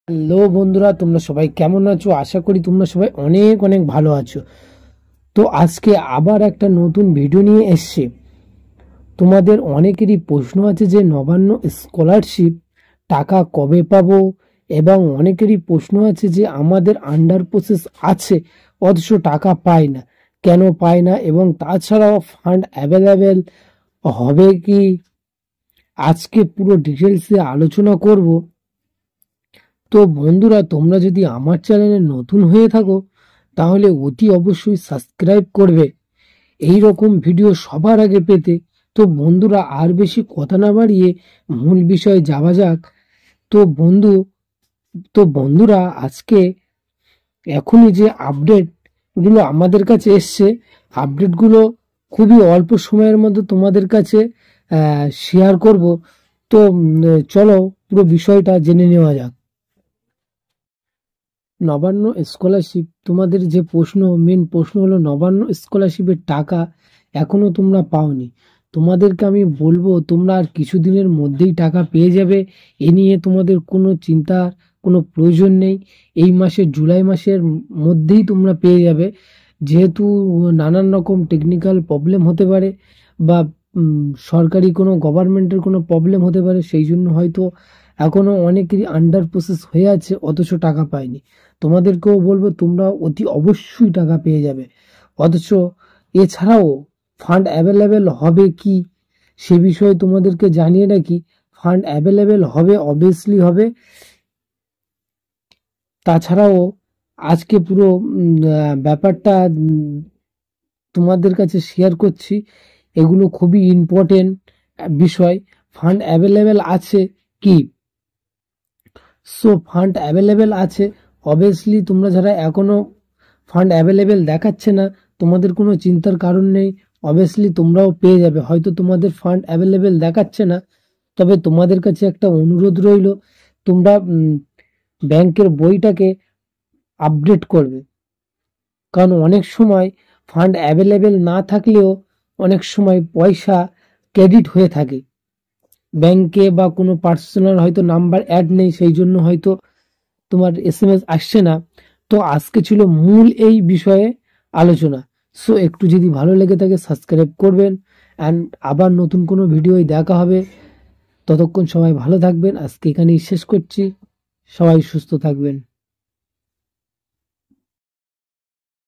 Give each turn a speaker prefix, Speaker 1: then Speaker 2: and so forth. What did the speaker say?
Speaker 1: Hello বন্ধুরা, তোমরা সবাই কেমন আছো? আশা করি তোমরা সবাই অনেক অনেক ভালো আছো। তো আজকে আবার একটা নতুন ভিডিও নিয়ে এসেছি। তোমাদের অনেকেরই প্রশ্ন আছে যে নবান্ন স্কলারশিপ টাকা কবে পাবো, এবং অনেকেরই প্রশ্ন আছে যে আমাদের আন্ডার প্রসেস আছে অথচ টাকা পায় না, কেন পায় না, এবং তাছাড়াও ফান্ড অ্যাভেলেবেল হবে কি। আজকে পুরো ডিটেলসে আলোচনা করব। তো বন্ধুরা, তোমরা যদি আমার চ্যানেলে নতুন হয়ে থাকো তাহলে অতি অবশ্যই সাবস্ক্রাইব করবে এই রকম ভিডিও সবার আগে পেতে। তো বন্ধুরা, আর বেশি কথা না বাড়িয়ে মূল বিষয়ে যাওয়া যাক। তো বন্ধুরা, আজকে এখনই যে আপডেটগুলো আমাদের কাছে এসছে, আপডেটগুলো খুবই অল্প সময়ের মধ্যে তোমাদের কাছে শেয়ার করব। তো চলো পুরো বিষয়টা জেনে নেওয়া যাক। নবান্ন স্কলারশিপ, তোমাদের যে মেন প্রশ্ন হলো নবান্ন স্কলারশিপের টাকা এখনো তোমরা পাওনি। তোমাদেরকে আমি বলবো তোমরা আর কিছুদিনের মধ্যেই টাকা পেয়ে যাবে। এ নিয়ে তোমাদের কোনো চিন্তার কোনো প্রয়োজন নেই। এই মাসের জুলাই মাসের মধ্যেই তোমরা পেয়ে যাবে। যেহেতু নানান রকম টেকনিক্যাল প্রবলেম হতে পারে, বা সরকারি কোনো গভর্নমেন্টের কোনো প্রবলেম হতে পারে, সেই জন্য হয়তো এখনো অনেকেরই আন্ডার প্রসেস হয়ে আছে অথচ টাকা পায়নি। তোমাদেরকেও বলবো তোমরা অতি অবশ্যই টাকা পেয়ে যাবে। অথচ এছাড়াও ফান্ড অ্যাভেলেবেল হবে কি সে বিষয়ে তোমাদেরকে জানিয়ে রাখি। ফান্ড অ্যাভেলেবেল হবে, অবভিয়াসলি হবে। তাছাড়াও আজকে পুরো ব্যাপারটা তোমাদের কাছে শেয়ার করছি। এগুলো খুবই ইম্পর্টেন্ট বিষয়। ফান্ড অ্যাভেলেবেল আছে কি? সো ফান্ড অ্যাভেলেবেল আছে, অবভিয়াসলি। তোমরা যারা এখনো ফান্ড অ্যাভেলেবেল দেখাচ্ছে না, তোমাদের কোনো চিন্তার কারণ নেই। অবভিয়াসলি তোমরাও পেয়ে যাবে। হয়তো তোমাদের ফান্ড অ্যাভেলেবেল দেখাচ্ছে না, তবে তোমাদের কাছে একটা অনুরোধ রইল, তোমরা ব্যাংকের বইটাকে আপডেট করবে। কারণ অনেক সময় ফান্ড অ্যাভেলেবেল না থাকলেও অনেক সময় পয়সা ক্রেডিট হয়ে থাকে ব্যাংকে, বা কোনো পার্সোনাল হয়তো নাম্বার অ্যাড নেই, সেই জন্য হয়তো তোমার এসএমএস আসছে না। তো আজকে ছিল মূল এই বিষয়ে আলোচনা। সো একটু যদি ভালো লেগে থাকে সাবস্ক্রাইব করবেন, অ্যান্ড আবার নতুন কোনো ভিডিওয় দেখা হবে। ততক্ষণ সবাই ভালো থাকবেন। আজকে এখানেই শেষ করছি। সবাই সুস্থ থাকবেন।